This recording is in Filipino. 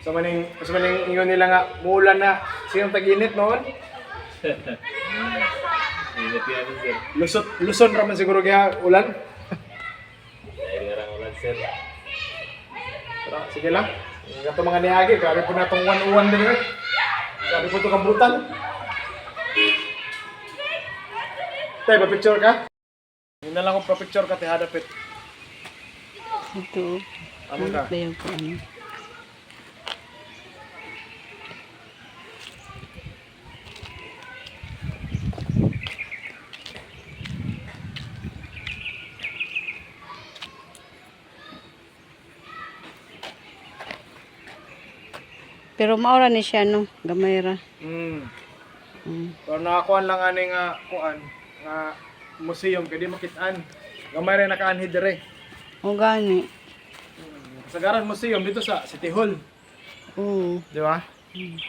Sa maning ingon nila nga, muulan na. Sinong tag-init noon? Ingat yan, sir. Luzon raman siguro kaya ulan. Dahil nga lang ulan, sir. Tara, sige lang. Ito mga niyagi, grabe po na itong 101 din eh. Grabe po ito kabrutal. Tay, pa-picture ka? Hindi na lang kung pa-picture ka, tay hadapit. Ito. Ano ka? Ba yung ano? Pero maura ni siya no, gamay ra. Hmm. Mm. Pero nakakuhan lang ani nga kuan nga museum kay di makitaan. Gamay rin nakaanhid dire. O gani. Kasagaran museum dito sa City Hall, Oo. di ba? Mm.